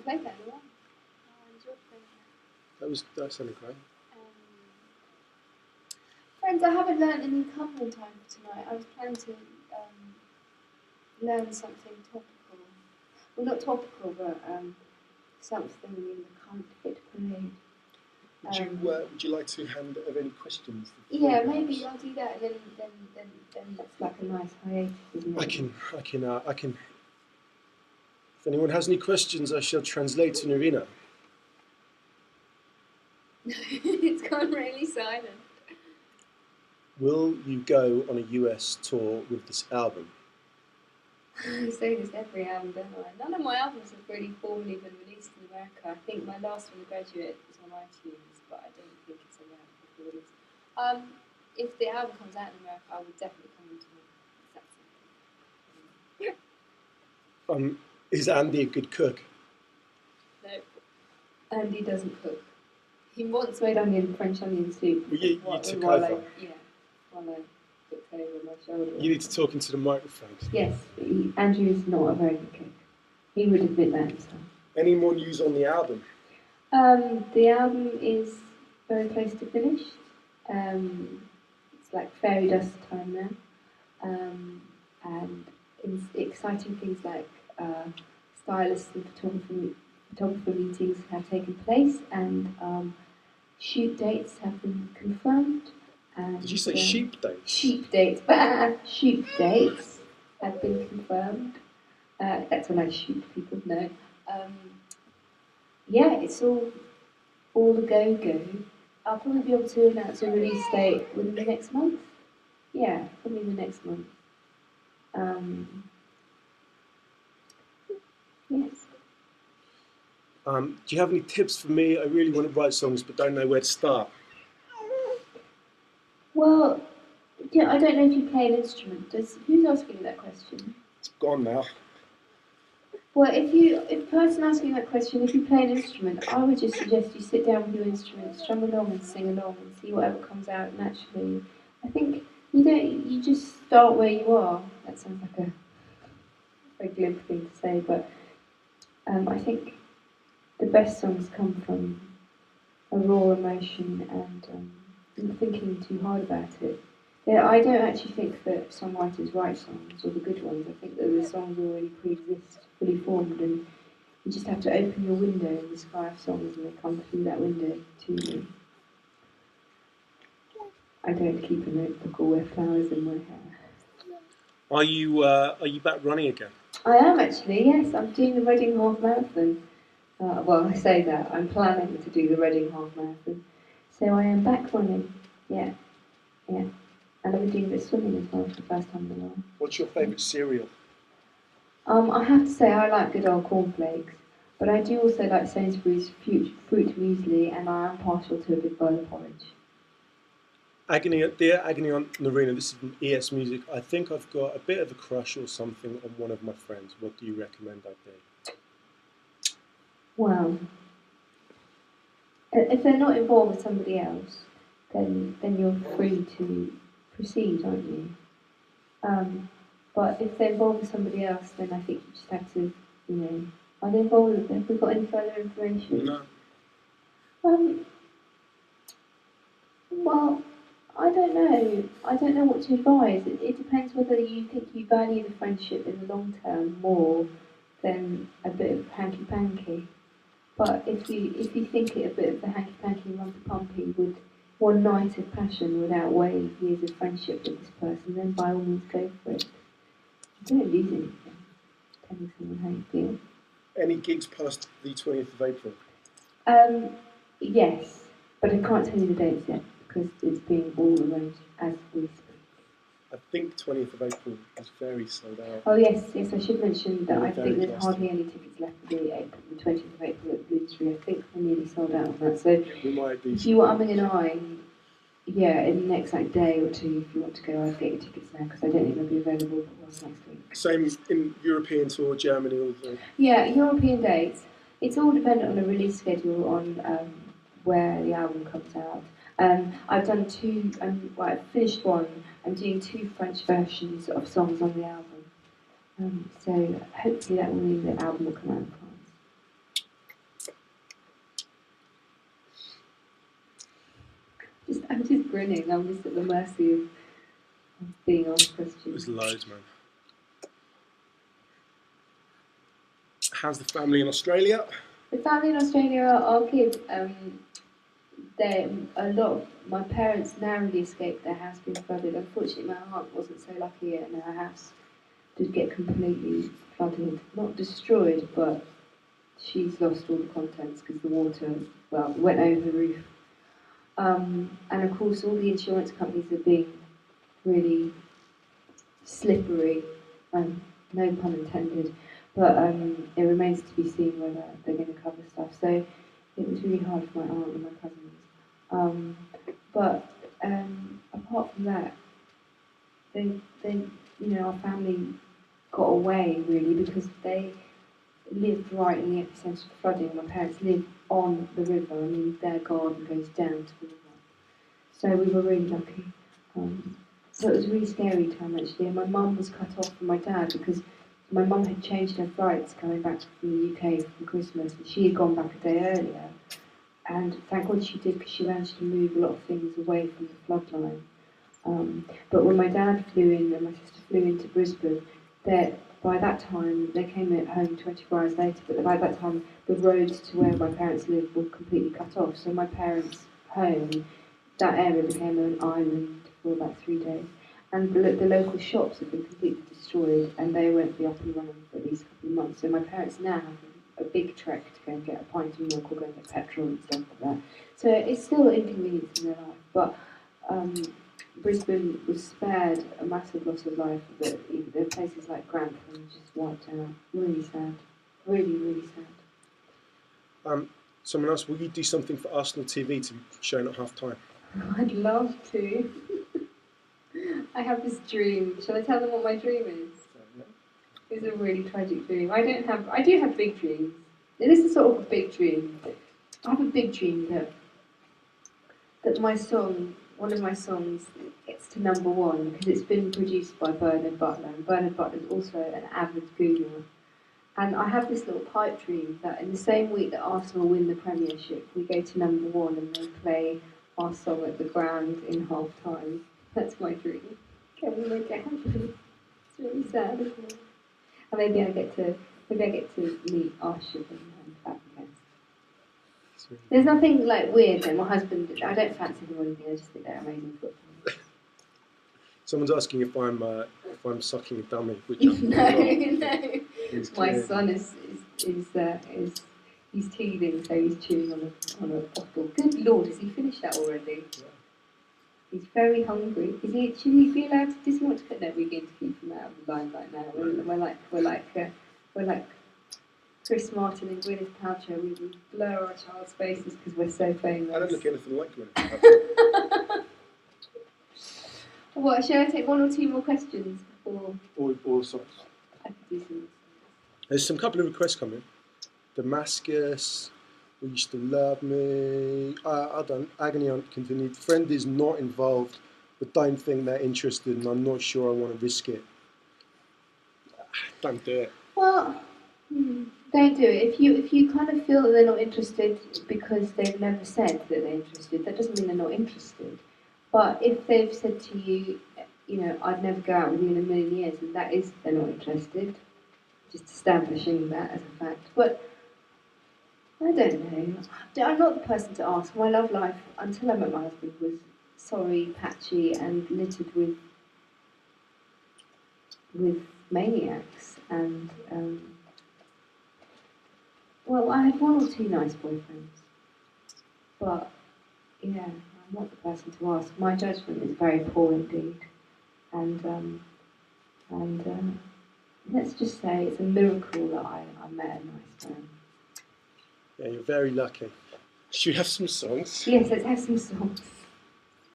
haven't played that in a while. I enjoyed playing that. That sounded great. Friends, I haven't learned any cover in time for tonight. I was planning to learn something topical. Well, not topical, but something in the current hit parade. Would you like to hand over any questions? Yeah, maybe I'll do that, and then that's like a nice hiatus, isn't it? I can. If anyone has any questions, I shall translate to Nerina. It's gone really silent. Will you go on a US tour with this album? I say this every album, don't I? None of my albums have really formally been released in America. I think my last one, The Graduate, was on iTunes, but I don't think it's around before release. If the album comes out in America, I would definitely come into it. Is Andy a good cook? No, Andy doesn't cook. He once made French onion soup. Well, you took over. While I looked over my shoulder. You need to talk into the microphone. Yes, Andrew is not a very good cook. He would admit that himself. Any more news on the album? The album is very close to finished. It's like fairy dust time now. And exciting things like stylists and photographer meetings have taken place, and shoot dates have been confirmed. And, did you say sheep dates? Sheep dates. Shoot dates have been confirmed. That's when I shoot people. No. Yeah, it's all a go. I'll probably be able to announce a release date within the next month. Yeah, probably the next month. Yes. Do you have any tips for me? I really want to write songs, but don't know where to start. Well, yeah, I don't know if you play an instrument. Who's asking you that question? It's gone now. Well, if the person asking that question, if you play an instrument, I would just suggest you sit down with your instrument, strum along and sing along and see whatever comes out naturally. I think you just start where you are. That sounds like a very glib thing to say, but I think the best songs come from a raw emotion and not thinking too hard about it. I don't actually think that songwriters write songs, or the good ones. I think that the songs already pre-exist, fully formed, and you just have to open your window in the sky of songs and they come through that window to you. I don't keep a notebook or wear flowers in my hair. Are you back running again? I am actually, yes. I'm doing the Reading Half Marathon. Well, I say that. I'm planning to do the Reading Half Marathon. So I am back running, yeah. And I've been doing a bit of swimming as well for the first time in a while. What's your favourite cereal? I have to say I like good old cornflakes, but I do also like Sainsbury's fruit muesli, and I am partial to a big bowl of porridge. Dear Agony on Nerina, this is from ES Music. I think I've got a bit of a crush or something on one of my friends. What do you recommend I do? Well, if they're not involved with somebody else, then you're free to proceed, aren't you? But if they're involved with somebody else, then I think you just have to, are they involved with them? Have we got any further information? No. Well, I don't know. I don't know what to advise. It depends whether you think you value the friendship in the long term more than a bit of hanky-panky. But if you think it a bit of the hanky-panky and rumpy-pumpy with one night of passion would outweigh years of friendship with this person, then by all means go for it. You don't lose anything telling someone how you feel. Any gigs past the 20th of April? Yes, but I can't tell you the dates yet because it's being all arranged as we speak. I think 20th of April is very sold out. Oh yes, I should mention that I think there's hardly any tickets left for the 20th of April at Blue Tree. I think we're nearly sold out on that. So we might be. If you were umming and ahhing, in the next day or two, if you want to go, I'd get your tickets now because I don't think they'll be available next week. Same in European tour, Germany, all the. Yeah, European dates. It's all dependent on a release schedule on where the album comes out. I've done two. I've finished one. I'm doing 2 French versions of songs on the album. So hopefully that will mean the album will come out in France. I'm just grinning. I'm just at the mercy of being asked There's questions. loads, man. How's the family in Australia? The family in Australia are good. My parents narrowly escaped their house being flooded. Unfortunately, my aunt wasn't so lucky, and her house did get completely flooded. Not destroyed, but she's lost all the contents because the water, went over the roof. And of course, all the insurance companies are being really slippery, no pun intended, but it remains to be seen whether they're going to cover stuff. So it was really hard for my aunt and my cousins. But apart from that, our family got away really because they lived right in the epicentre of the flooding. My parents lived on the river. I mean, their garden goes down to the river. So we were really lucky. So it was a really scary time actually. And my mum was cut off from my dad because my mum had changed her flights coming back from the UK for Christmas, and she had gone back a day earlier. And thank God she did, because she managed to move a lot of things away from the floodline. But when my dad flew in and my sister flew into Brisbane, by that time, they came home 24 hours later, but by that time the roads to where my parents lived were completely cut off. So my parents' home, that area became an island for about 3 days. And the local shops have been completely destroyed, and they won't be up and running for at least a couple of months. So my parents now have a big trek to go and get a pint of milk or go and get petrol and stuff like that. So it's still an inconvenience in their life, but Brisbane was spared a massive loss of life. But there are places like Grantham just wiped out. Really sad. Really, really sad. Someone else, will you do something for Arsenal TV to be shown at half time? I'd love to. I have this dream. Shall I tell them what my dream is? No. It's a really tragic dream. I do have big dreams. This is sort of a big dream. I have a big dream that my song, one of my songs, gets to #1 because it's been produced by Bernard Butler. And Bernard Butler is also an avid Googler. And I have this little pipe dream that in the same week that Arsenal win the Premiership, we go to #1 and they play our song at the ground in half time. That's my dream. Can we make it happen? It's really sad, isn't it? And maybe I get to meet Arshad and Fabulous. There's nothing like weird though. My husband, I don't fancy them or anything. I just think they're amazing football. Someone's asking if I'm sucking a dummy. Which No. My son is he's teething, so he's chewing on a bottle. Good Lord, has he finished that already? Yeah. He's very hungry. Should he be allowed to? Does he want to put? No, we're going to keep him out of the limelight now. We're like Chris Martin and Gwyneth Paltrow. We blur our child's faces because we're so famous. I don't look anything like Gwyneth Paltrow. What? Shall I take 1 or 2 more questions before? All sorts. I could do some. There's some couple of requests coming. Damascus. Will you still love me? I don't. Agony Aunt continued. Friend is not involved, but don't think they're interested, and I'm not sure I want to risk it. Don't do it. Well, don't do it. If you kind of feel that they're not interested because they've never said that they're interested, that doesn't mean they're not interested. But if they've said to you, I'd never go out with you in a million years, and that is they're not interested, just establishing that as a fact. But I don't know. I'm not the person to ask. My love life, until I met my husband, was sorry, patchy, and littered with maniacs. And I had 1 or 2 nice boyfriends, but yeah, I'm not the person to ask. My judgment is very poor indeed, and let's just say it's a miracle that I met a nice man. Yeah, you're very lucky. Should we have some songs? Yes, let's have some songs.